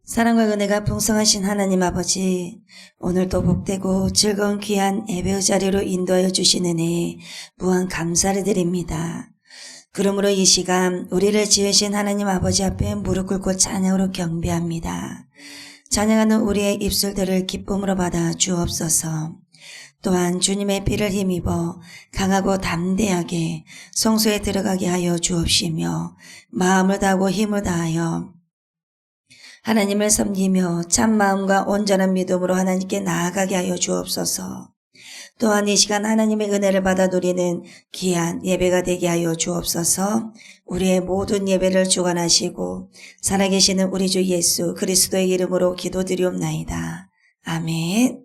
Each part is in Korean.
사랑과 은혜가 풍성하신 하나님 아버지, 오늘도 복되고 즐거운 귀한 예배의 자리로 인도하여 주신 은혜에 무한 감사를 드립니다. 그러므로 이 시간 우리를 지으신 하나님 아버지 앞에 무릎 꿇고 찬양으로 경배합니다. 찬양하는 우리의 입술들을 기쁨으로 받아 주옵소서. 또한 주님의 피를 힘입어 강하고 담대하게 성소에 들어가게 하여 주옵시며 마음을 다하고 힘을 다하여 하나님을 섬기며 참 마음과 온전한 믿음으로 하나님께 나아가게 하여 주옵소서. 또한 이 시간 하나님의 은혜를 받아 누리는 귀한 예배가 되게 하여 주옵소서. 우리의 모든 예배를 주관하시고 살아계시는 우리 주 예수 그리스도의 이름으로 기도드리옵나이다. 아멘.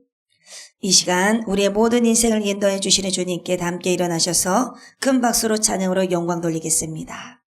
이 시간 우리의 모든 인생을 인도해 주시는 주님께 함께 일어나셔서 큰 박수로 찬양으로 영광 돌리겠습니다.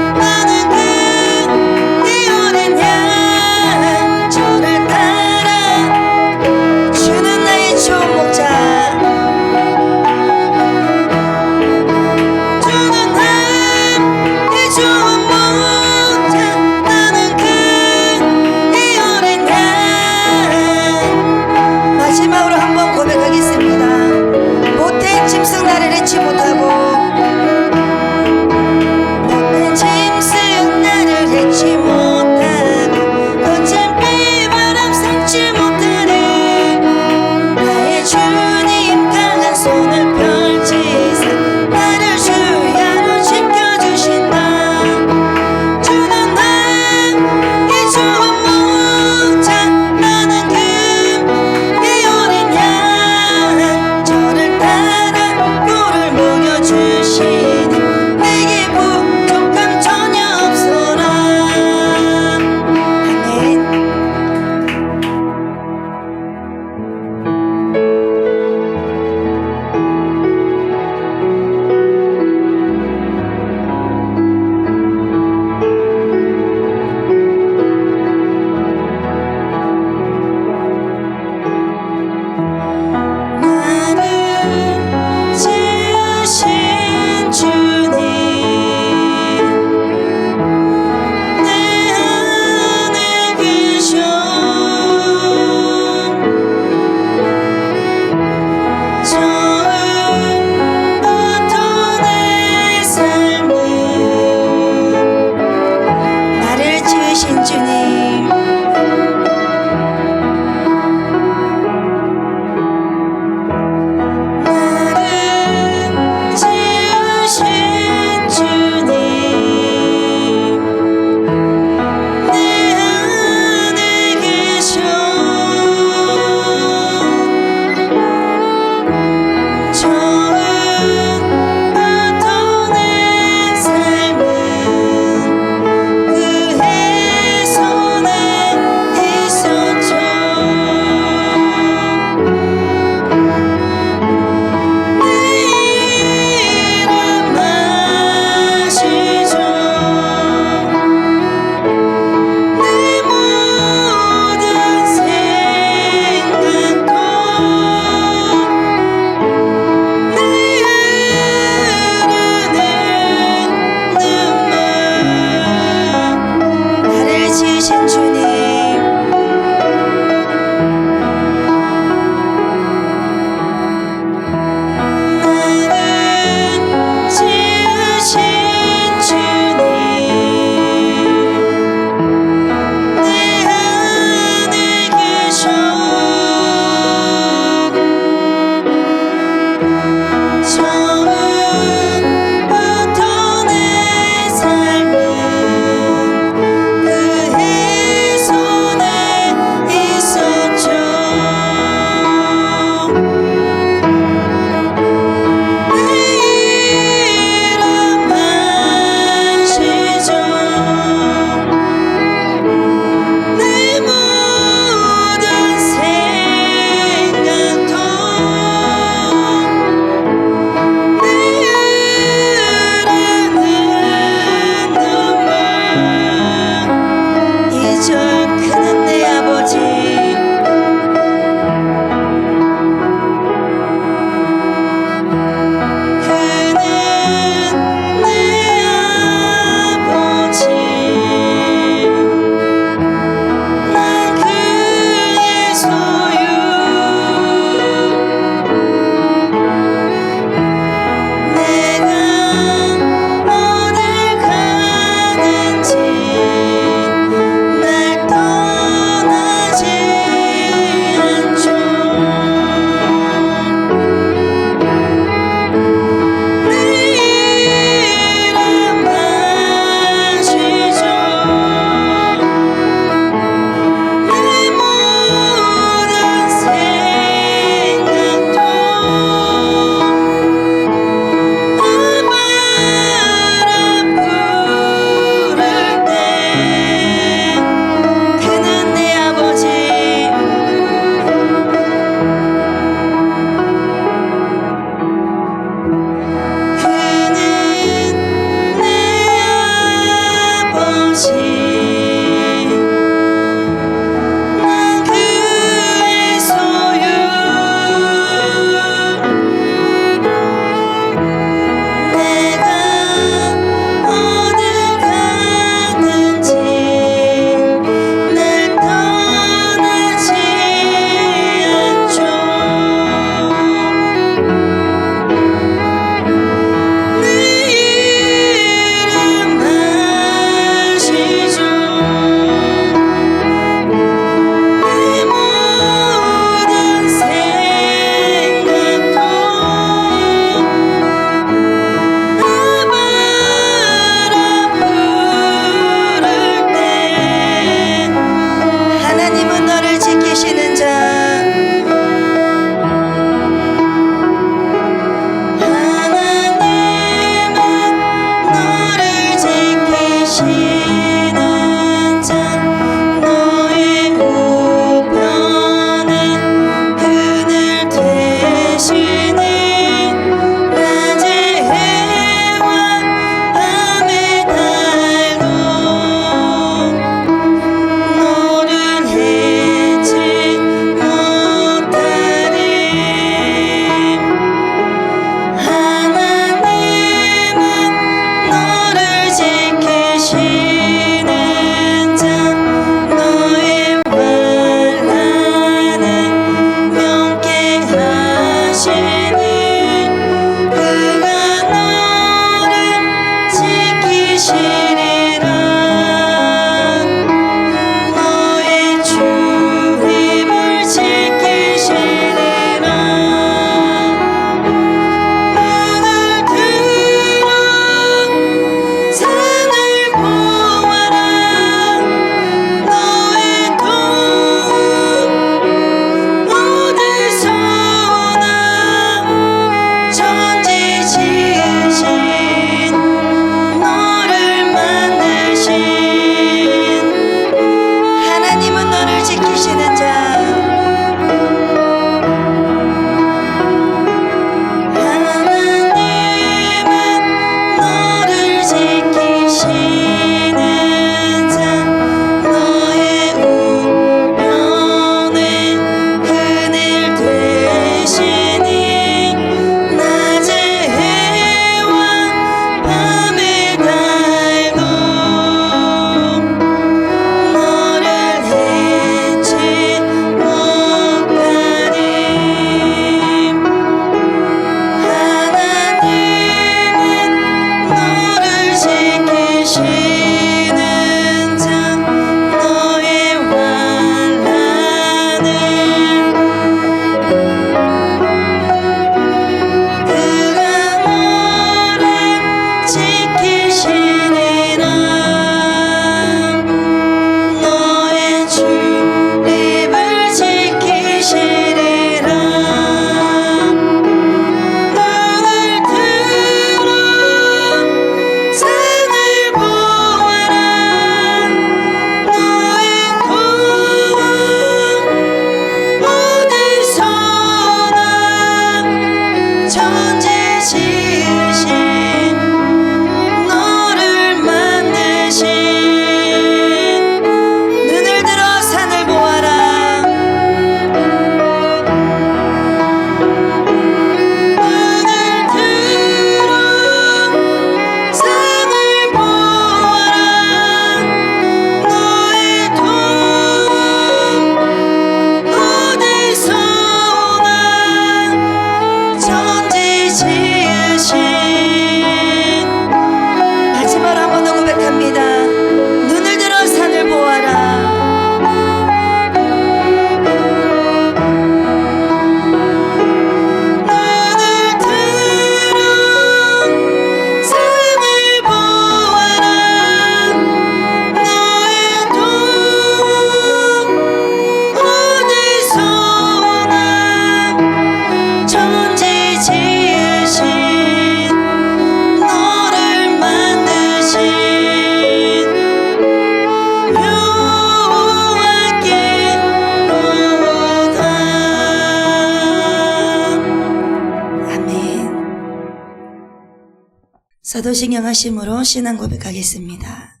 사도신경 하심으로 신앙 고백하겠습니다.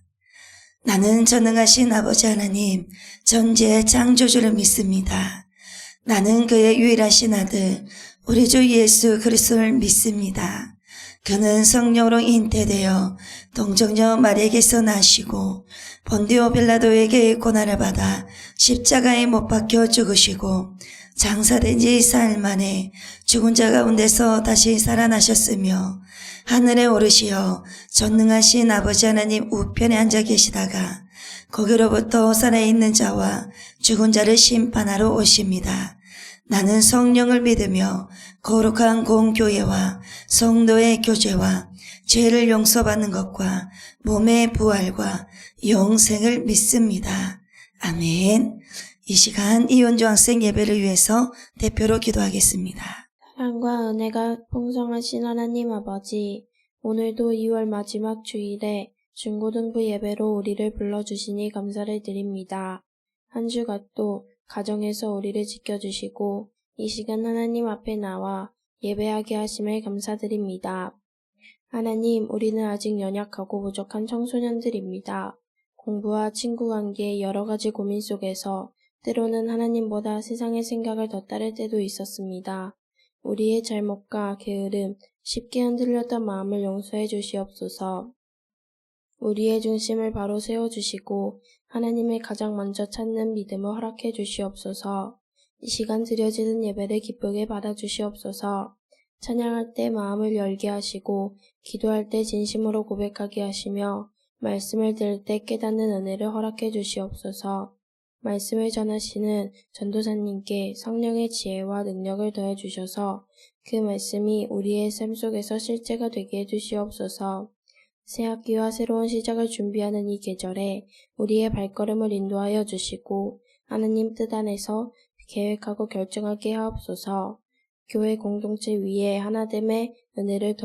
나는 전능하신 아버지 하나님 전지의 창조주를 믿습니다. 나는 그의 유일하신 아들 우리 주 예수 그리스도를 믿습니다. 그는 성령으로 잉태되어 동정녀 마리아에게서 나시고 본디오 빌라도에게 고난을 받아 십자가에 못 박혀 죽으시고 장사된 지 사흘 만에 죽은 자 가운데서 다시 살아나셨으며 하늘에 오르시어 전능하신 아버지 하나님 우편에 앉아 계시다가 거기로부터 살아있는 자와 죽은 자를 심판하러 오십니다. 나는 성령을 믿으며 거룩한 공교회와 성도의 교제와 죄를 용서받는 것과 몸의 부활과 영생을 믿습니다. 아멘. 이 시간 이원주 학생 예배를 위해서 대표로 기도하겠습니다. 사랑과 은혜가 풍성하신 하나님 아버지, 오늘도 2월 마지막 주일에 중고등부 예배로 우리를 불러주시니 감사를 드립니다. 한 주간 또 가정에서 우리를 지켜주시고 이 시간 하나님 앞에 나와 예배하게 하심을 감사드립니다. 하나님, 우리는 아직 연약하고 부족한 청소년들입니다. 공부와 친구 관계의 여러 가지 고민 속에서 때로는 하나님보다 세상의 생각을 더 따를 때도 있었습니다. 우리의 잘못과 게으름, 쉽게 흔들렸던 마음을 용서해 주시옵소서. 우리의 중심을 바로 세워주시고 하나님을 가장 먼저 찾는 믿음을 허락해 주시옵소서. 이 시간 드려지는 예배를 기쁘게 받아주시옵소서. 찬양할 때 마음을 열게 하시고 기도할 때 진심으로 고백하게 하시며 말씀을 들을 때 깨닫는 은혜를 허락해 주시옵소서. 말씀을 전하시는 전도사님께 성령의 지혜와 능력을 더해 주셔서 그 말씀이 우리의 삶 속에서 실제가 되게 해주시옵소서. 새 학기와 새로운 시작을 준비하는 이 계절에 우리의 발걸음을 인도하여 주시고 하나님 뜻 안에서 계획하고 결정하게 하옵소서. 교회 공동체 위에 하나됨의 은혜를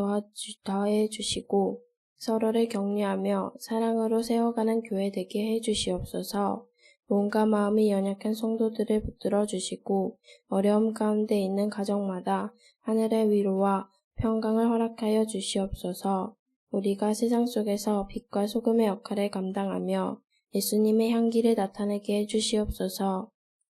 더해 주시고 서로를 격려하며 사랑으로 세워가는 교회 되게 해 주시옵소서. 몸과 마음이 연약한 성도들을 붙들어 주시고 어려움 가운데 있는 가정마다 하늘의 위로와 평강을 허락하여 주시옵소서. 우리가 세상 속에서 빛과 소금의 역할을 감당하며 예수님의 향기를 나타내게 해주시옵소서.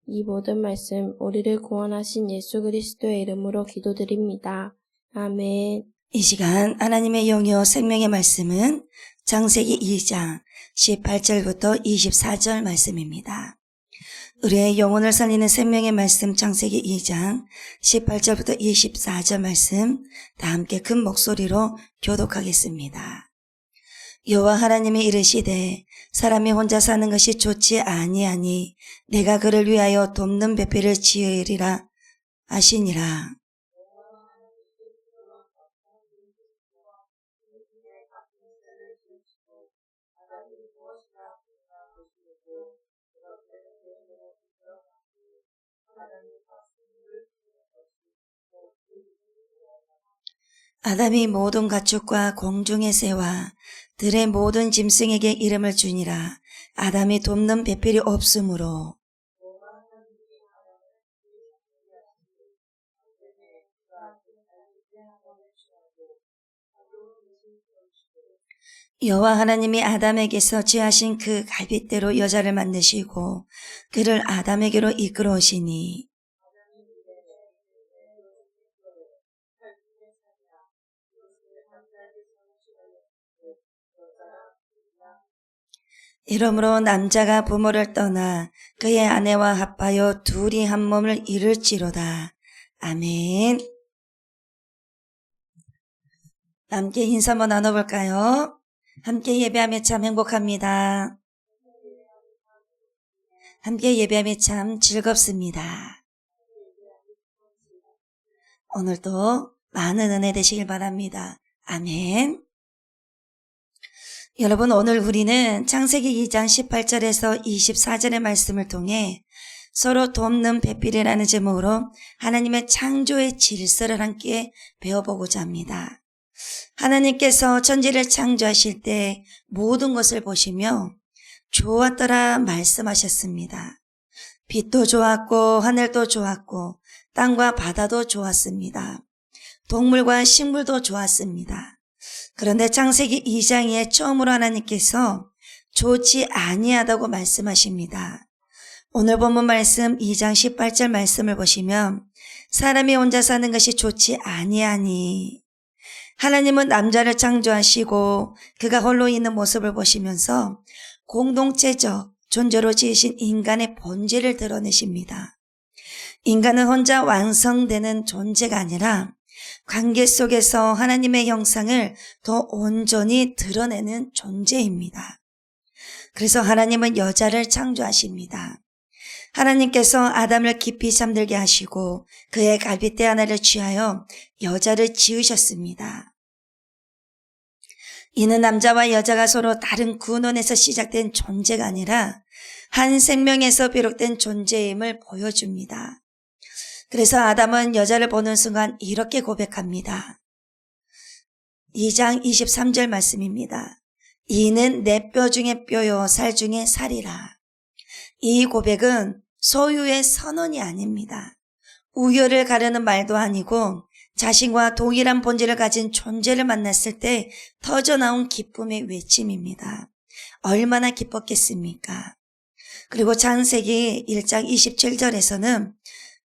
이 모든 말씀 우리를 구원하신 예수 그리스도의 이름으로 기도드립니다. 아멘. 이 시간 하나님의 영이요 생명의 말씀은 창세기 2장 18절부터 24절 말씀입니다. 우리의 영혼을 살리는 생명의 말씀 창세기 2장 18절부터 24절 말씀 다 함께 큰 목소리로 교독하겠습니다. 여호와 하나님이 이르시되 사람이 혼자 사는 것이 좋지 아니하니 내가 그를 위하여 돕는 배필을 지으리라 하시니라. 아담이 모든 가축과 공중의 새와 들의 모든 짐승에게 이름을 주니라. 아담이 돕는 배필이 없으므로 여호와 하나님이 아담에게서 취하신 그 갈빗대로 여자를 만드시고 그를 아담에게로 이끌어 오시니 이러므로 남자가 부모를 떠나 그의 아내와 합하여 둘이 한 몸을 이룰지로다. 아멘. 함께 인사 한번 나눠볼까요? 함께 예배하며 참 행복합니다. 함께 예배하며 참 즐겁습니다. 오늘도 많은 은혜 되시길 바랍니다. 아멘. 여러분, 오늘 우리는 창세기 2장 18절에서 24절의 말씀을 통해 서로 돕는 배필이라는 제목으로 하나님의 창조의 질서를 함께 배워보고자 합니다. 하나님께서 천지를 창조하실 때 모든 것을 보시며 좋았더라 말씀하셨습니다. 빛도 좋았고 하늘도 좋았고 땅과 바다도 좋았습니다. 동물과 식물도 좋았습니다. 그런데 창세기 2장에 처음으로 하나님께서 좋지 아니하다고 말씀하십니다. 오늘 본문 말씀 2장 18절 말씀을 보시면 사람이 혼자 사는 것이 좋지 아니하니, 하나님은 남자를 창조하시고 그가 홀로 있는 모습을 보시면서 공동체적 존재로 지으신 인간의 본질을 드러내십니다. 인간은 혼자 완성되는 존재가 아니라 관계 속에서 하나님의 형상을 더 온전히 드러내는 존재입니다. 그래서 하나님은 여자를 창조하십니다. 하나님께서 아담을 깊이 잠들게 하시고 그의 갈빗대 하나를 취하여 여자를 지으셨습니다. 이는 남자와 여자가 서로 다른 근원에서 시작된 존재가 아니라 한 생명에서 비롯된 존재임을 보여줍니다. 그래서 아담은 여자를 보는 순간 이렇게 고백합니다. 2장 23절 말씀입니다. 이는 내 뼈 중에 뼈요 살 중에 살이라. 이 고백은 소유의 선언이 아닙니다. 우열을 가르는 말도 아니고 자신과 동일한 본질을 가진 존재를 만났을 때 터져나온 기쁨의 외침입니다. 얼마나 기뻤겠습니까? 그리고 창세기 1장 27절에서는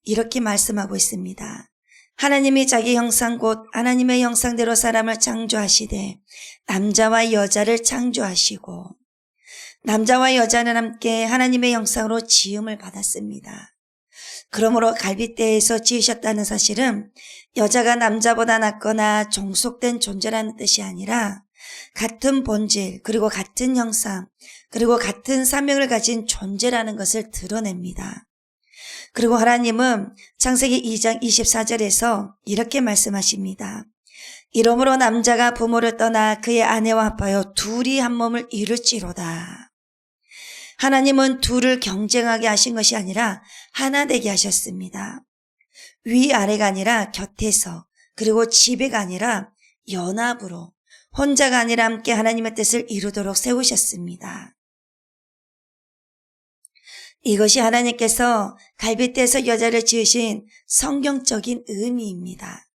이렇게 말씀하고 있습니다. 하나님이 자기 형상 곧 하나님의 형상대로 사람을 창조하시되 남자와 여자를 창조하시고, 남자와 여자는 함께 하나님의 형상으로 지음을 받았습니다. 그러므로 갈빗대에서 지으셨다는 사실은 여자가 남자보다 낫거나 종속된 존재라는 뜻이 아니라 같은 본질, 그리고 같은 형상, 그리고 같은 사명을 가진 존재라는 것을 드러냅니다. 그리고 하나님은 창세기 2장 24절에서 이렇게 말씀하십니다. 이러므로 남자가 부모를 떠나 그의 아내와 합하여 둘이 한 몸을 이룰지로다. 하나님은 둘을 경쟁하게 하신 것이 아니라 하나 되게 하셨습니다. 위아래가 아니라 곁에서, 그리고 지배가 아니라 연합으로, 혼자가 아니라 함께 하나님의 뜻을 이루도록 세우셨습니다. 이것이 하나님께서 갈빗대에서 여자를 지으신 성경적인 의미입니다.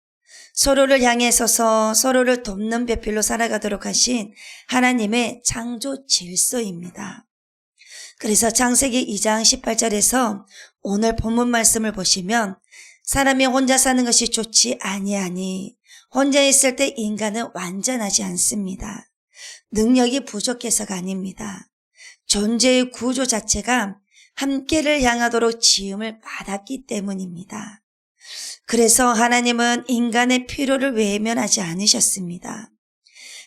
서로를 향해 서서 서로를 돕는 배필로 살아가도록 하신 하나님의 창조 질서입니다. 그래서 창세기 2장 18절에서 오늘 본문 말씀을 보시면 사람이 혼자 사는 것이 좋지 아니하니, 혼자 있을 때 인간은 완전하지 않습니다. 능력이 부족해서가 아닙니다. 존재의 구조 자체가 함께를 향하도록 지음을 받았기 때문입니다. 그래서 하나님은 인간의 필요를 외면하지 않으셨습니다.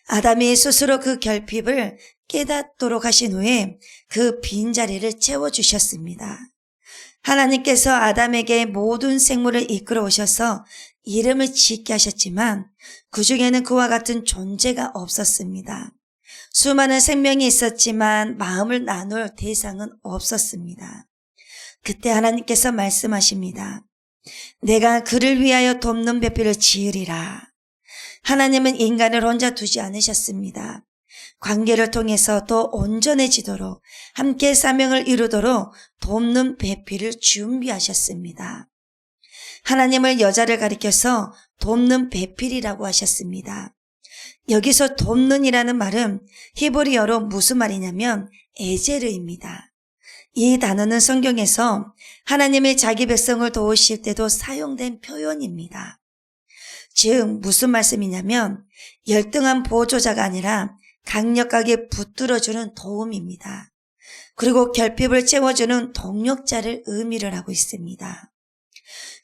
아담이 스스로 그 결핍을 깨닫도록 하신 후에 그 빈자리를 채워주셨습니다. 하나님께서 아담에게 모든 생물을 이끌어 오셔서 이름을 짓게 하셨지만 그 중에는 그와 같은 존재가 없었습니다. 수많은 생명이 있었지만 마음을 나눌 대상은 없었습니다. 그때 하나님께서 말씀하십니다. 내가 그를 위하여 돕는 배필을 지으리라. 하나님은 인간을 혼자 두지 않으셨습니다. 관계를 통해서 더 온전해지도록, 함께 사명을 이루도록 돕는 배필을 준비하셨습니다. 하나님을 여자를 가리켜서 돕는 배필이라고 하셨습니다. 여기서 돕는이라는 말은 히브리어로 무슨 말이냐면 에제르입니다. 이 단어는 성경에서 하나님의 자기 백성을 도우실 때도 사용된 표현입니다. 즉 무슨 말씀이냐면 열등한 보조자가 아니라 강력하게 붙들어주는 도움입니다. 그리고 결핍을 채워주는 동력자를 의미를 하고 있습니다.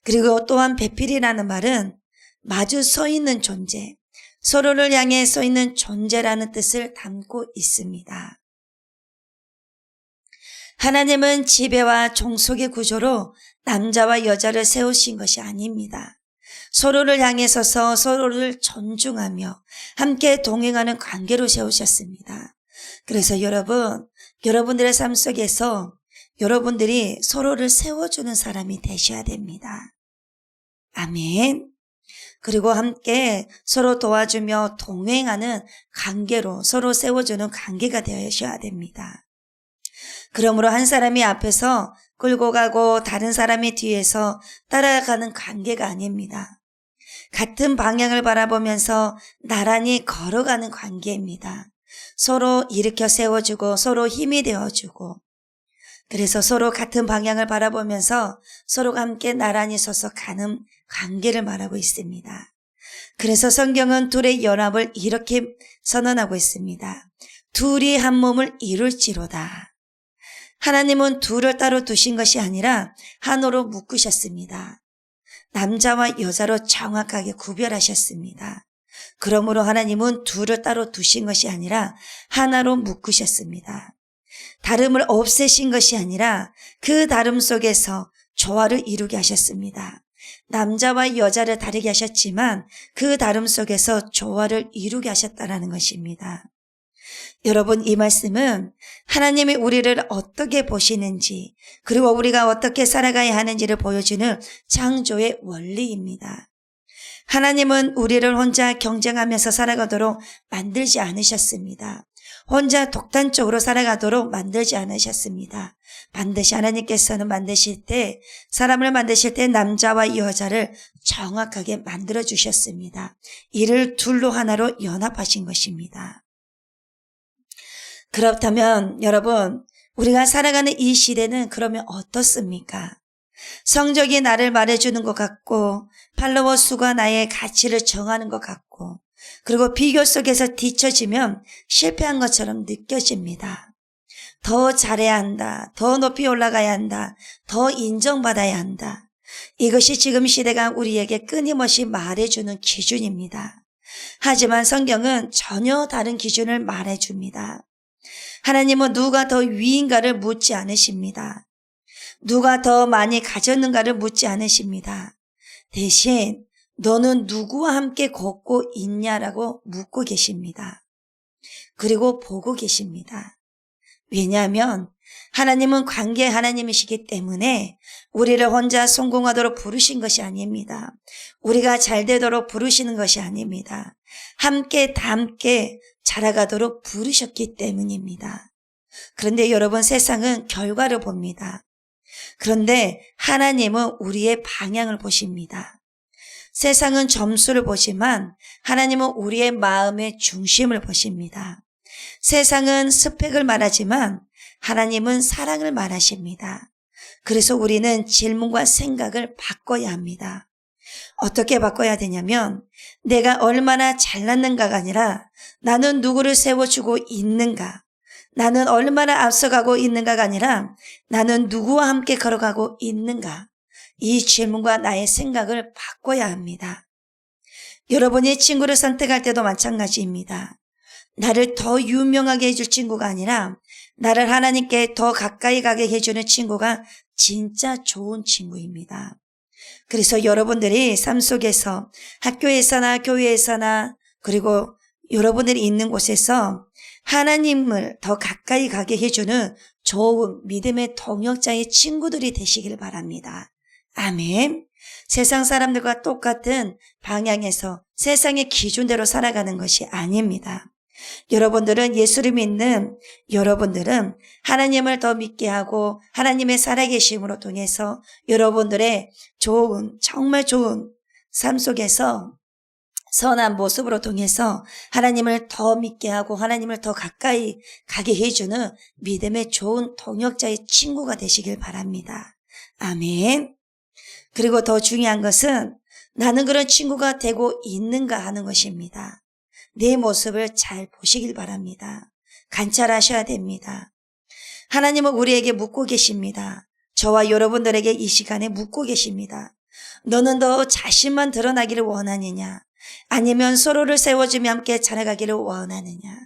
그리고 또한 배필이라는 말은 마주 서 있는 존재, 서로를 향해 서 있는 존재라는 뜻을 담고 있습니다. 하나님은 지배와 종속의 구조로 남자와 여자를 세우신 것이 아닙니다. 서로를 향해 서서 서로를 존중하며 함께 동행하는 관계로 세우셨습니다. 그래서 여러분들의 삶 속에서 여러분들이 서로를 세워주는 사람이 되셔야 됩니다. 아멘. 그리고 함께 서로 도와주며 동행하는 관계로 서로 세워주는 관계가 되셔야 됩니다. 그러므로 한 사람이 앞에서 끌고 가고 다른 사람이 뒤에서 따라가는 관계가 아닙니다. 같은 방향을 바라보면서 나란히 걸어가는 관계입니다. 서로 일으켜 세워주고 서로 힘이 되어주고, 그래서 서로 같은 방향을 바라보면서 서로가 함께 나란히 서서 가는 관계를 말하고 있습니다. 그래서 성경은 둘의 연합을 이렇게 선언하고 있습니다. 둘이 한 몸을 이룰지로다. 하나님은 둘을 따로 두신 것이 아니라 하나로 묶으셨습니다. 남자와 여자로 정확하게 구별하셨습니다. 그러므로 하나님은 둘을 따로 두신 것이 아니라 하나로 묶으셨습니다. 다름을 없애신 것이 아니라 그 다름 속에서 조화를 이루게 하셨습니다. 남자와 여자를 다르게 하셨지만 그 다름 속에서 조화를 이루게 하셨다는 것입니다. 여러분, 이 말씀은 하나님이 우리를 어떻게 보시는지, 그리고 우리가 어떻게 살아가야 하는지를 보여주는 창조의 원리입니다. 하나님은 우리를 혼자 경쟁하면서 살아가도록 만들지 않으셨습니다. 혼자 독단적으로 살아가도록 만들지 않으셨습니다. 반드시 하나님께서는 사람을 만드실 때 남자와 여자를 정확하게 만들어 주셨습니다. 이를 둘로 하나로 연합하신 것입니다. 그렇다면 여러분, 우리가 살아가는 이 시대는 그러면 어떻습니까? 성적이 나를 말해주는 것 같고, 팔로워 수가 나의 가치를 정하는 것 같고, 그리고 비교 속에서 뒤처지면 실패한 것처럼 느껴집니다. 더 잘해야 한다. 더 높이 올라가야 한다. 더 인정받아야 한다. 이것이 지금 시대가 우리에게 끊임없이 말해주는 기준입니다. 하지만 성경은 전혀 다른 기준을 말해줍니다. 하나님은 누가 더 위인가를 묻지 않으십니다. 누가 더 많이 가졌는가를 묻지 않으십니다. 대신 너는 누구와 함께 걷고 있냐라고 묻고 계십니다. 그리고 보고 계십니다. 왜냐하면 하나님은 관계의 하나님이시기 때문에 우리를 혼자 성공하도록 부르신 것이 아닙니다. 우리가 잘 되도록 부르시는 것이 아닙니다. 함께 자라가도록 부르셨기 때문입니다. 그런데 여러분, 세상은 결과를 봅니다. 그런데 하나님은 우리의 방향을 보십니다. 세상은 점수를 보지만 하나님은 우리의 마음의 중심을 보십니다. 세상은 스펙을 말하지만 하나님은 사랑을 말하십니다. 그래서 우리는 질문과 생각을 바꿔야 합니다. 어떻게 바꿔야 되냐면, 내가 얼마나 잘났는가가 아니라 나는 누구를 세워주고 있는가, 나는 얼마나 앞서가고 있는가가 아니라 나는 누구와 함께 걸어가고 있는가, 이 질문과 나의 생각을 바꿔야 합니다. 여러분이 친구를 선택할 때도 마찬가지입니다. 나를 더 유명하게 해줄 친구가 아니라 나를 하나님께 더 가까이 가게 해주는 친구가 진짜 좋은 친구입니다. 그래서 여러분들이 삶 속에서, 학교에서나 교회에서나, 그리고 여러분들이 있는 곳에서 하나님을 더 가까이 가게 해주는 좋은 믿음의 동역자의 친구들이 되시길 바랍니다. 아멘. 세상 사람들과 똑같은 방향에서 세상의 기준대로 살아가는 것이 아닙니다. 여러분들은 예수를 믿는 여러분들은 하나님을 더 믿게 하고 하나님의 살아계심으로 통해서 여러분들의 정말 좋은 삶 속에서 선한 모습으로 통해서 하나님을 더 믿게 하고 하나님을 더 가까이 가게 해주는 믿음의 좋은 동역자의 친구가 되시길 바랍니다. 아멘. 그리고 더 중요한 것은 나는 그런 친구가 되고 있는가 하는 것입니다. 내 모습을 잘 보시길 바랍니다. 관찰하셔야 됩니다. 하나님은 우리에게 묻고 계십니다. 저와 여러분들에게 이 시간에 묻고 계십니다. 너는 더 자신만 드러나기를 원하느냐? 아니면 서로를 세워주며 함께 자라가기를 원하느냐?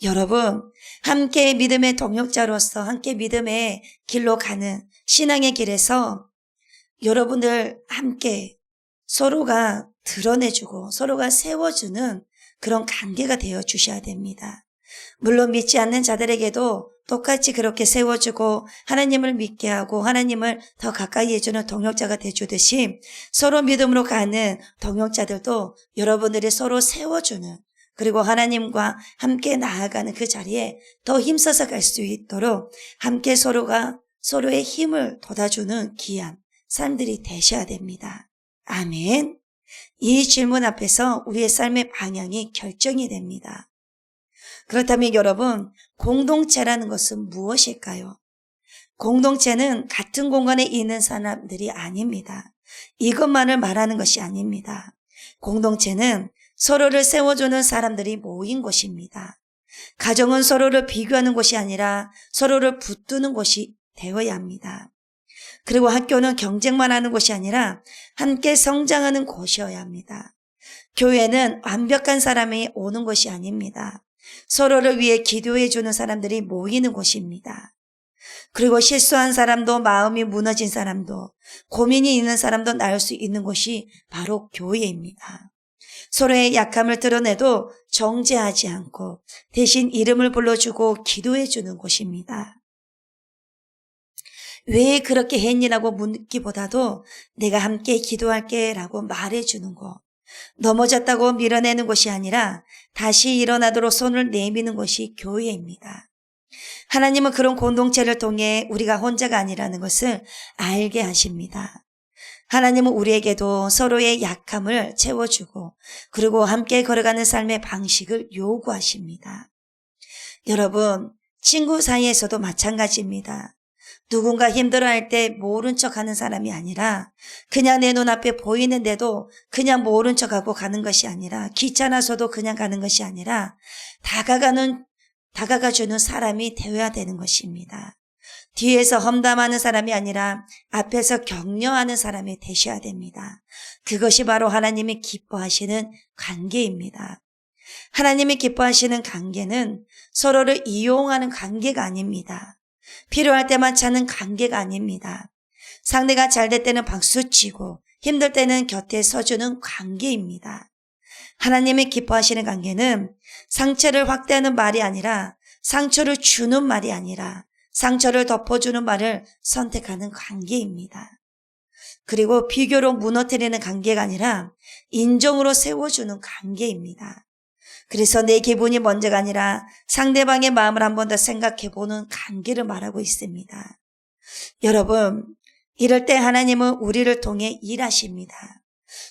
여러분, 함께 믿음의 동역자로서 함께 믿음의 길로 가는 신앙의 길에서 여러분들 함께 서로가 드러내주고 서로가 세워주는 그런 관계가 되어 주셔야 됩니다. 물론 믿지 않는 자들에게도 똑같이 그렇게 세워주고 하나님을 믿게 하고 하나님을 더 가까이 해주는 동역자가 되어주듯이 서로 믿음으로 가는 동역자들도 여러분들이 서로 세워주는, 그리고 하나님과 함께 나아가는 그 자리에 더 힘써서 갈 수 있도록 함께 서로가 서로의 힘을 돋아주는 귀한 사람들이 되셔야 됩니다. 아멘. 이 질문 앞에서 우리의 삶의 방향이 결정이 됩니다. 그렇다면 여러분, 공동체라는 것은 무엇일까요? 공동체는 같은 공간에 있는 사람들이 아닙니다. 이것만을 말하는 것이 아닙니다. 공동체는 서로를 세워주는 사람들이 모인 곳입니다. 가정은 서로를 비교하는 곳이 아니라 서로를 붙드는 곳이 되어야 합니다. 그리고 학교는 경쟁만 하는 곳이 아니라 함께 성장하는 곳이어야 합니다. 교회는 완벽한 사람이 오는 곳이 아닙니다. 서로를 위해 기도해 주는 사람들이 모이는 곳입니다. 그리고 실수한 사람도, 마음이 무너진 사람도, 고민이 있는 사람도 나을 수 있는 곳이 바로 교회입니다. 서로의 약함을 드러내도 정죄하지 않고 대신 이름을 불러주고 기도해 주는 곳입니다. 왜 그렇게 했니라고 묻기보다도 내가 함께 기도할게 라고 말해주는 것, 넘어졌다고 밀어내는 것이 아니라 다시 일어나도록 손을 내미는 것이 교회입니다. 하나님은 그런 공동체를 통해 우리가 혼자가 아니라는 것을 알게 하십니다. 하나님은 우리에게도 서로의 약함을 채워주고 그리고 함께 걸어가는 삶의 방식을 요구하십니다. 여러분, 친구 사이에서도 마찬가지입니다. 누군가 힘들어할 때 모른 척하는 사람이 아니라 그냥 내 눈앞에 보이는데도 그냥 모른 척하고 가는 것이 아니라 귀찮아서도 그냥 가는 것이 아니라 다가가주는 사람이 되어야 되는 것입니다. 뒤에서 험담하는 사람이 아니라 앞에서 격려하는 사람이 되셔야 됩니다. 그것이 바로 하나님이 기뻐하시는 관계입니다. 하나님이 기뻐하시는 관계는 서로를 이용하는 관계가 아닙니다. 필요할 때만 찾는 관계가 아닙니다. 상대가 잘 될 때는 박수치고 힘들 때는 곁에 서주는 관계입니다. 하나님이 기뻐하시는 관계는 상처를 확대하는 말이 아니라 상처를 주는 말이 아니라 상처를 덮어주는 말을 선택하는 관계입니다. 그리고 비교로 무너뜨리는 관계가 아니라 인정으로 세워주는 관계입니다. 그래서 내 기분이 먼저가 아니라 상대방의 마음을 한 번 더 생각해보는 관계를 말하고 있습니다. 여러분, 이럴 때 하나님은 우리를 통해 일하십니다.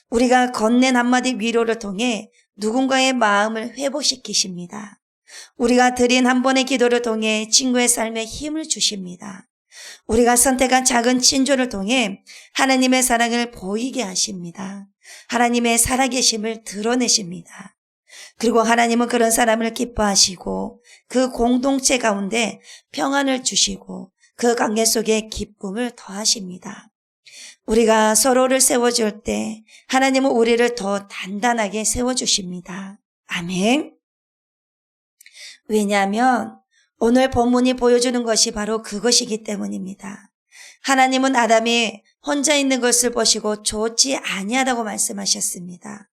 우리가 건넨 한마디 위로를 통해 누군가의 마음을 회복시키십니다. 우리가 드린 한 번의 기도를 통해 친구의 삶에 힘을 주십니다. 우리가 선택한 작은 친조를 통해 하나님의 사랑을 보이게 하십니다. 하나님의 살아계심을 드러내십니다. 그리고 하나님은 그런 사람을 기뻐하시고 그 공동체 가운데 평안을 주시고 그 관계 속에 기쁨을 더하십니다. 우리가 서로를 세워줄 때 하나님은 우리를 더 단단하게 세워주십니다. 아멘. 왜냐하면 오늘 본문이 보여주는 것이 바로 그것이기 때문입니다. 하나님은 아담이 혼자 있는 것을 보시고 좋지 아니하다고 말씀하셨습니다.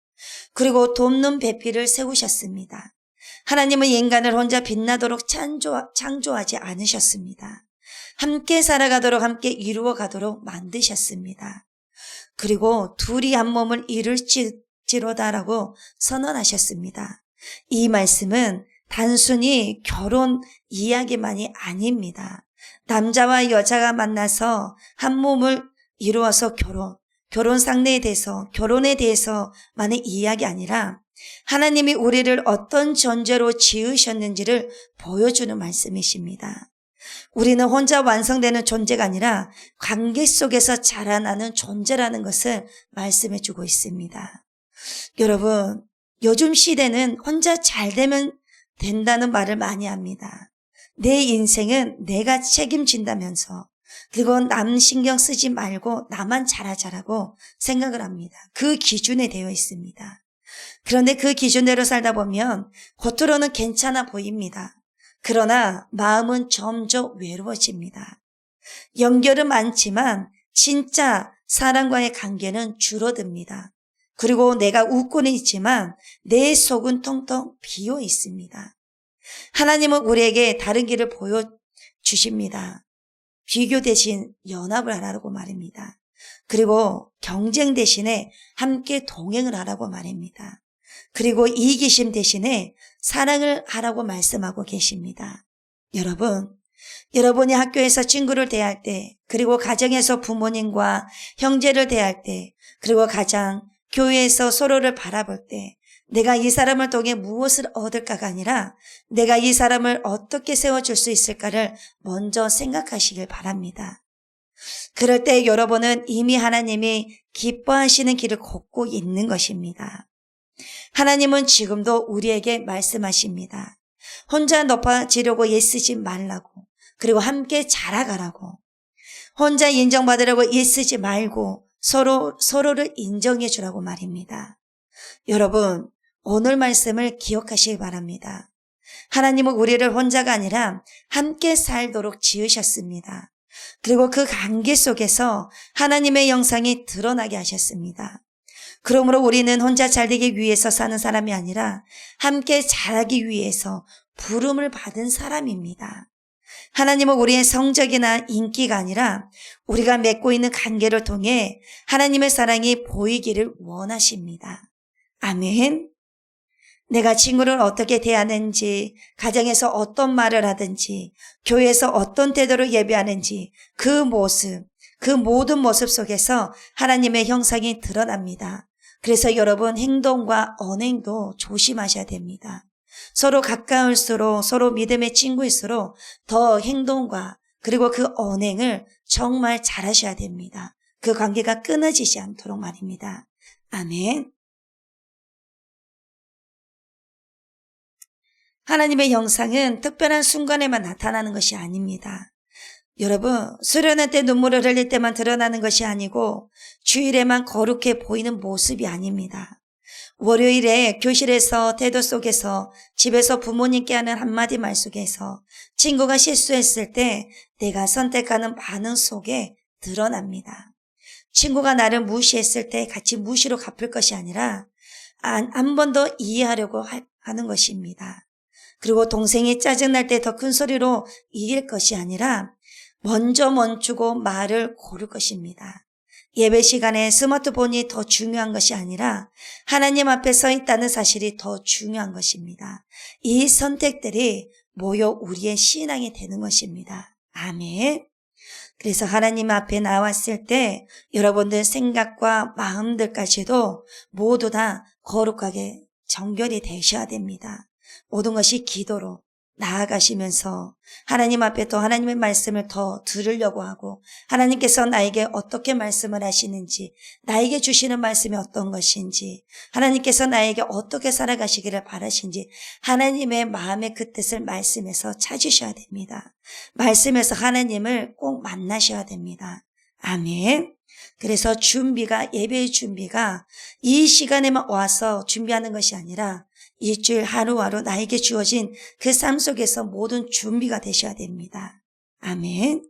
그리고 돕는 배필을 세우셨습니다. 하나님은 인간을 혼자 빛나도록 창조하지 않으셨습니다. 함께 살아가도록 함께 이루어가도록 만드셨습니다. 그리고 둘이 한 몸을 이룰지로다라고 선언하셨습니다. 이 말씀은 단순히 결혼 이야기만이 아닙니다. 남자와 여자가 만나서 한 몸을 이루어서 결혼 상대에 대해서, 결혼에 대해서만의 이야기 아니라 하나님이 우리를 어떤 존재로 지으셨는지를 보여주는 말씀이십니다. 우리는 혼자 완성되는 존재가 아니라 관계 속에서 자라나는 존재라는 것을 말씀해 주고 있습니다. 여러분, 요즘 시대는 혼자 잘 되면 된다는 말을 많이 합니다. 내 인생은 내가 책임진다면서 그리고 남 신경 쓰지 말고 나만 잘하자라고 생각을 합니다. 그 기준에 되어 있습니다. 그런데 그 기준대로 살다 보면 겉으로는 괜찮아 보입니다. 그러나 마음은 점점 외로워집니다. 연결은 많지만 진짜 사람과의 관계는 줄어듭니다. 그리고 내가 웃고는 있지만 내 속은 텅텅 비어 있습니다. 하나님은 우리에게 다른 길을 보여주십니다. 비교 대신 연합을 하라고 말입니다. 그리고 경쟁 대신에 함께 동행을 하라고 말입니다. 그리고 이기심 대신에 사랑을 하라고 말씀하고 계십니다. 여러분이 학교에서 친구를 대할 때, 그리고 가정에서 부모님과 형제를 대할 때, 그리고 가장 교회에서 서로를 바라볼 때 내가 이 사람을 통해 무엇을 얻을까가 아니라 내가 이 사람을 어떻게 세워줄 수 있을까를 먼저 생각하시길 바랍니다. 그럴 때 여러분은 이미 하나님이 기뻐하시는 길을 걷고 있는 것입니다. 하나님은 지금도 우리에게 말씀하십니다. 혼자 높아지려고 애쓰지 말라고, 그리고 함께 자라가라고, 혼자 인정받으려고 애쓰지 말고 서로를 인정해 주라고 말입니다. 여러분, 오늘 말씀을 기억하시기 바랍니다. 하나님은 우리를 혼자가 아니라 함께 살도록 지으셨습니다. 그리고 그 관계 속에서 하나님의 영상이 드러나게 하셨습니다. 그러므로 우리는 혼자 잘되기 위해서 사는 사람이 아니라 함께 자라기 위해서 부름을 받은 사람입니다. 하나님은 우리의 성적이나 인기가 아니라 우리가 맺고 있는 관계를 통해 하나님의 사랑이 보이기를 원하십니다. 아멘. 내가 친구를 어떻게 대하는지, 가정에서 어떤 말을 하든지, 교회에서 어떤 태도로 예배하는지 그 모습, 그 모든 모습 속에서 하나님의 형상이 드러납니다. 그래서 여러분 행동과 언행도 조심하셔야 됩니다. 서로 가까울수록, 서로 믿음의 친구일수록 더 행동과 그리고 그 언행을 정말 잘하셔야 됩니다. 그 관계가 끊어지지 않도록 말입니다. 아멘. 하나님의 형상은 특별한 순간에만 나타나는 것이 아닙니다. 여러분, 수련회 때 눈물을 흘릴 때만 드러나는 것이 아니고 주일에만 거룩해 보이는 모습이 아닙니다. 월요일에 교실에서 태도 속에서, 집에서 부모님께 하는 한마디 말 속에서, 친구가 실수했을 때 내가 선택하는 반응 속에 드러납니다. 친구가 나를 무시했을 때 같이 무시로 갚을 것이 아니라 한 번 더 이해하려고 하는 것입니다. 그리고 동생이 짜증날 때 더 큰 소리로 이길 것이 아니라 먼저 멈추고 말을 고를 것입니다. 예배 시간에 스마트폰이 더 중요한 것이 아니라 하나님 앞에 서 있다는 사실이 더 중요한 것입니다. 이 선택들이 모여 우리의 신앙이 되는 것입니다. 아멘. 그래서 하나님 앞에 나왔을 때 여러분들 생각과 마음들까지도 모두 다 거룩하게 정결이 되셔야 됩니다. 모든 것이 기도로 나아가시면서 하나님 앞에 또 하나님의 말씀을 더 들으려고 하고 하나님께서 나에게 어떻게 말씀을 하시는지, 나에게 주시는 말씀이 어떤 것인지, 하나님께서 나에게 어떻게 살아가시기를 바라신지 하나님의 마음의 그 뜻을 말씀에서 찾으셔야 됩니다. 말씀에서 하나님을 꼭 만나셔야 됩니다. 아멘. 그래서 예배의 준비가 이 시간에만 와서 준비하는 것이 아니라 일주일 하루하루 나에게 주어진 그 삶 속에서 모든 준비가 되셔야 됩니다. 아멘.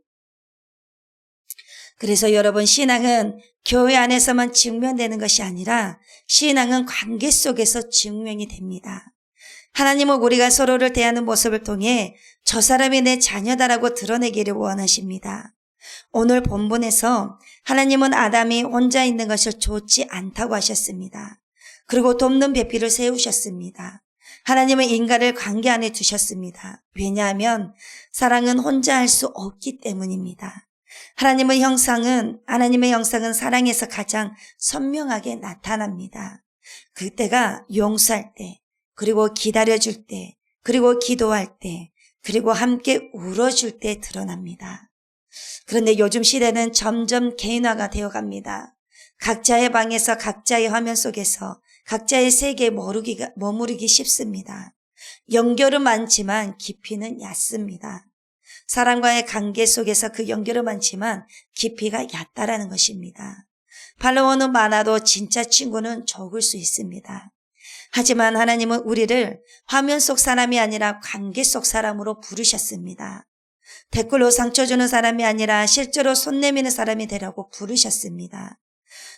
그래서 여러분, 신앙은 교회 안에서만 증명되는 것이 아니라 신앙은 관계 속에서 증명이 됩니다. 하나님은 우리가 서로를 대하는 모습을 통해 저 사람이 내 자녀다라고 드러내기를 원하십니다. 오늘 본문에서 하나님은 아담이 혼자 있는 것을 좋지 않다고 하셨습니다. 그리고 돕는 배필을 세우셨습니다. 하나님은 인간을 관계 안에 두셨습니다. 왜냐하면 사랑은 혼자 할 수 없기 때문입니다. 하나님의 형상은 사랑에서 가장 선명하게 나타납니다. 그때가 용서할 때, 그리고 기다려줄 때, 그리고 기도할 때, 그리고 함께 울어줄 때 드러납니다. 그런데 요즘 시대는 점점 개인화가 되어갑니다. 각자의 방에서 각자의 화면 속에서 각자의 세계에 머무르기 쉽습니다. 연결은 많지만 깊이는 얕습니다. 사람과의 관계 속에서 그 연결은 많지만 깊이가 얕다라는 것입니다. 팔로워는 많아도 진짜 친구는 적을 수 있습니다. 하지만 하나님은 우리를 화면 속 사람이 아니라 관계 속 사람으로 부르셨습니다. 댓글로 상처 주는 사람이 아니라 실제로 손 내미는 사람이 되라고 부르셨습니다.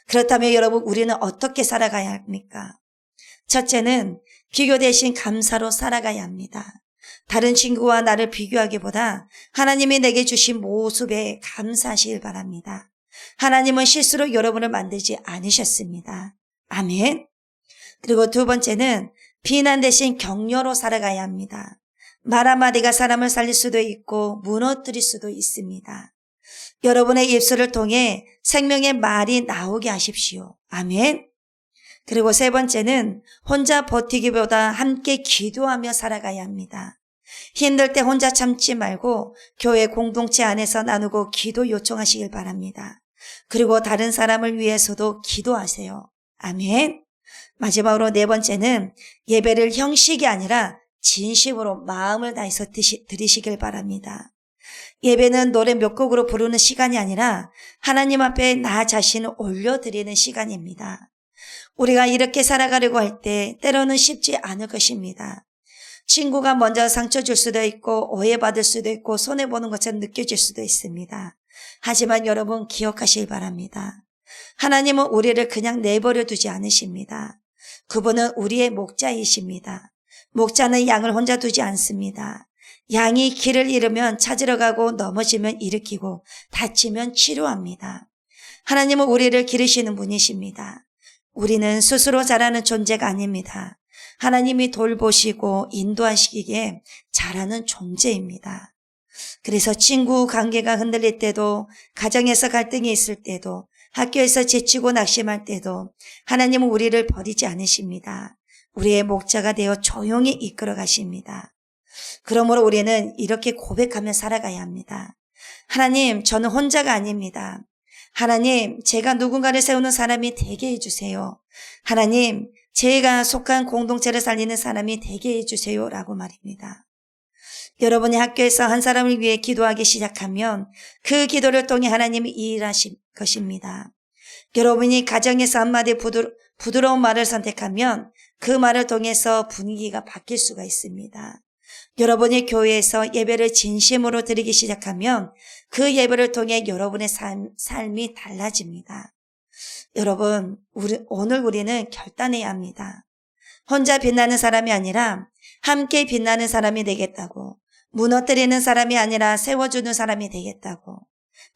그렇다면 여러분, 우리는 어떻게 살아가야 합니까? 첫째는 비교 대신 감사로 살아가야 합니다. 다른 친구와 나를 비교하기보다 하나님이 내게 주신 모습에 감사하시길 바랍니다. 하나님은 실수로 여러분을 만들지 않으셨습니다. 아멘. 그리고 두 번째는 비난 대신 격려로 살아가야 합니다. 말 한마디가 사람을 살릴 수도 있고 무너뜨릴 수도 있습니다. 여러분의 입술을 통해 생명의 말이 나오게 하십시오. 아멘. 그리고 세 번째는 혼자 버티기보다 함께 기도하며 살아가야 합니다. 힘들 때 혼자 참지 말고 교회 공동체 안에서 나누고 기도 요청하시길 바랍니다. 그리고 다른 사람을 위해서도 기도하세요. 아멘. 마지막으로 네 번째는 예배를 형식이 아니라 진심으로 마음을 다해서 드리시길 바랍니다. 예배는 노래 몇 곡으로 부르는 시간이 아니라 하나님 앞에 나 자신을 올려드리는 시간입니다. 우리가 이렇게 살아가려고 할 때 때로는 쉽지 않을 것입니다. 친구가 먼저 상처 줄 수도 있고 오해받을 수도 있고 손해보는 것처럼 느껴질 수도 있습니다. 하지만 여러분 기억하시길 바랍니다. 하나님은 우리를 그냥 내버려 두지 않으십니다. 그분은 우리의 목자이십니다. 목자는 양을 혼자 두지 않습니다. 양이 길을 잃으면 찾으러 가고 넘어지면 일으키고 다치면 치료합니다. 하나님은 우리를 기르시는 분이십니다. 우리는 스스로 자라는 존재가 아닙니다. 하나님이 돌보시고 인도하시기에 잘하는 존재입니다. 그래서 친구 관계가 흔들릴 때도, 가정에서 갈등이 있을 때도, 학교에서 지치고 낙심할 때도 하나님은 우리를 버리지 않으십니다. 우리의 목자가 되어 조용히 이끌어 가십니다. 그러므로 우리는 이렇게 고백하며 살아가야 합니다. 하나님, 저는 혼자가 아닙니다. 하나님, 제가 누군가를 세우는 사람이 되게 해주세요. 하나님, 제가 속한 공동체를 살리는 사람이 되게 해주세요. 라고 말입니다. 여러분이 학교에서 한 사람을 위해 기도하기 시작하면 그 기도를 통해 하나님이 일하실 것입니다. 여러분이 가정에서 한마디 부드러운 말을 선택하면 그 말을 통해서 분위기가 바뀔 수가 있습니다. 여러분이 교회에서 예배를 진심으로 드리기 시작하면 그 예배를 통해 여러분의 삶이 달라집니다. 여러분, 오늘 우리는 결단해야 합니다. 혼자 빛나는 사람이 아니라 함께 빛나는 사람이 되겠다고, 무너뜨리는 사람이 아니라 세워주는 사람이 되겠다고,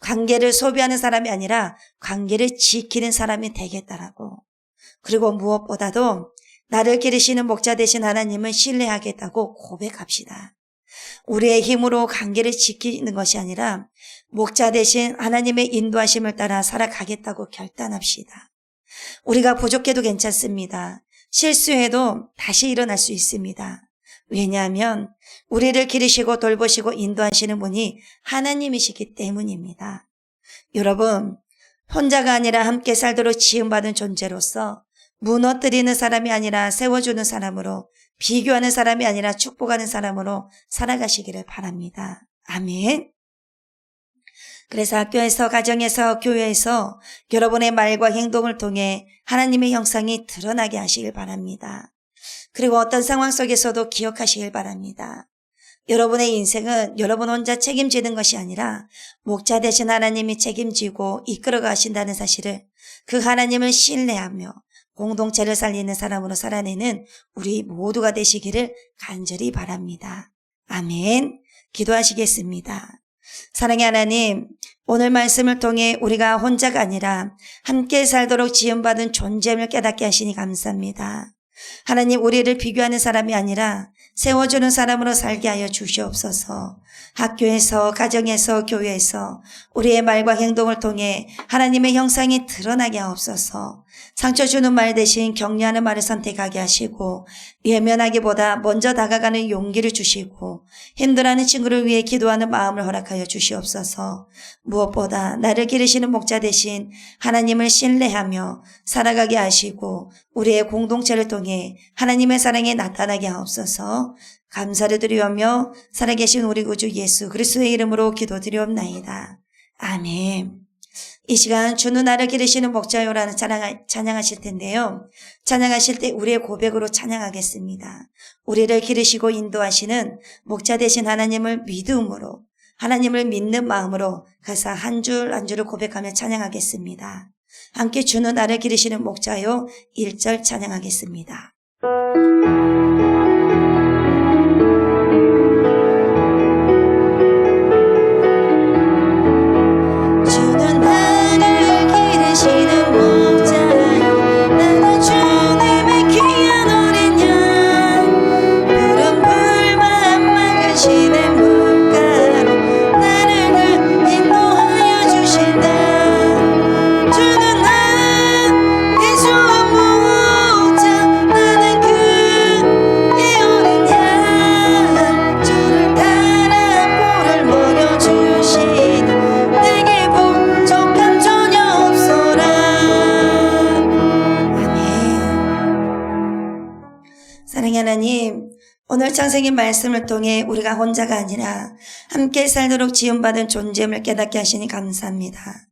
관계를 소비하는 사람이 아니라 관계를 지키는 사람이 되겠다라고, 그리고 무엇보다도 나를 기르시는 목자 되신 하나님을 신뢰하겠다고 고백합시다. 우리의 힘으로 관계를 지키는 것이 아니라 목자 되신 하나님의 인도하심을 따라 살아가겠다고 결단합시다. 우리가 부족해도 괜찮습니다. 실수해도 다시 일어날 수 있습니다. 왜냐하면 우리를 기르시고 돌보시고 인도하시는 분이 하나님이시기 때문입니다. 여러분, 혼자가 아니라 함께 살도록 지음받은 존재로서 무너뜨리는 사람이 아니라 세워주는 사람으로, 비교하는 사람이 아니라 축복하는 사람으로 살아가시기를 바랍니다. 아멘. 그래서 학교에서, 가정에서, 교회에서 여러분의 말과 행동을 통해 하나님의 형상이 드러나게 하시길 바랍니다. 그리고 어떤 상황 속에서도 기억하시길 바랍니다. 여러분의 인생은 여러분 혼자 책임지는 것이 아니라 목자 되신 하나님이 책임지고 이끌어 가신다는 사실을, 그 하나님을 신뢰하며 공동체를 살리는 사람으로 살아내는 우리 모두가 되시기를 간절히 바랍니다. 아멘. 기도하시겠습니다. 사랑의 하나님, 오늘 말씀을 통해 우리가 혼자가 아니라 함께 살도록 지음받은 존재임을 깨닫게 하시니 감사합니다. 하나님, 우리를 비교하는 사람이 아니라 세워주는 사람으로 살게 하여 주시옵소서. 학교에서, 가정에서, 교회에서 우리의 말과 행동을 통해 하나님의 형상이 드러나게 하옵소서. 상처 주는 말 대신 격려하는 말을 선택하게 하시고, 외면하기보다 먼저 다가가는 용기를 주시고, 힘들어하는 친구를 위해 기도하는 마음을 허락하여 주시옵소서. 무엇보다 나를 기르시는 목자 대신 하나님을 신뢰하며 살아가게 하시고, 우리의 공동체를 통해 하나님의 사랑이 나타나게 하옵소서. 감사를 드리오며 살아계신 우리 구주 예수 그리스도의 이름으로 기도드리옵나이다. 아멘. 이 시간 주는 나를 기르시는 목자요라는 찬양하실 텐데요. 찬양하실 때 우리의 고백으로 찬양하겠습니다. 우리를 기르시고 인도하시는 목자 되신 하나님을 믿음으로, 하나님을 믿는 마음으로 가사 한 줄 한 줄을 고백하며 찬양하겠습니다. 함께 주는 나를 기르시는 목자요 1절 찬양하겠습니다. 오늘 창세기 말씀을 통해 우리가 혼자가 아니라 함께 살도록 지음받은 존재임을 깨닫게 하시니 감사합니다.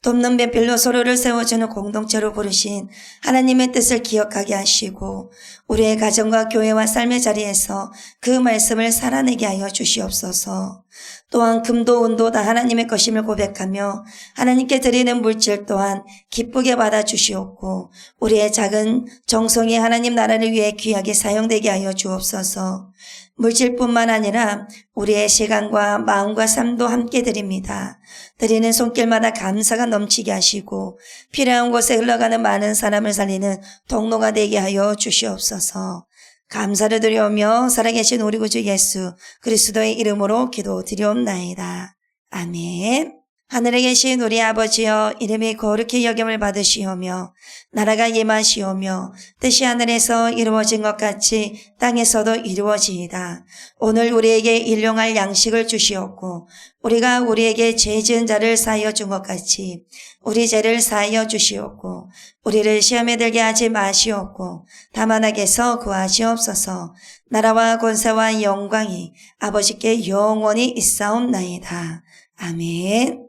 돕는 배필로 서로를 세워주는 공동체로 부르신 하나님의 뜻을 기억하게 하시고 우리의 가정과 교회와 삶의 자리에서 그 말씀을 살아내게 하여 주시옵소서. 또한 금도 은도 다 하나님의 것임을 고백하며 하나님께 드리는 물질 또한 기쁘게 받아주시옵고 우리의 작은 정성이 하나님 나라를 위해 귀하게 사용되게 하여 주옵소서. 물질뿐만 아니라 우리의 시간과 마음과 삶도 함께 드립니다. 드리는 손길마다 감사가 넘치게 하시고 필요한 곳에 흘러가는 많은 사람을 살리는 통로가 되게 하여 주시옵소서. 감사를 드리오며 살아계신 우리 구주 예수 그리스도의 이름으로 기도드리옵나이다. 아멘. 하늘에 계신 우리 아버지여, 이름이 거룩히 여김을 받으시오며 나라가 임하시오며 뜻이 하늘에서 이루어진 것 같이 땅에서도 이루어지이다. 오늘 우리에게 일용할 양식을 주시옵고 우리가 우리에게 죄 지은 자를 사하여 준 것 같이 우리 죄를 사하여 주시옵고 우리를 시험에 들게 하지 마시옵고 다만 악에서 구하시옵소서. 나라와 권세와 영광이 아버지께 영원히 있사옵나이다. 아멘.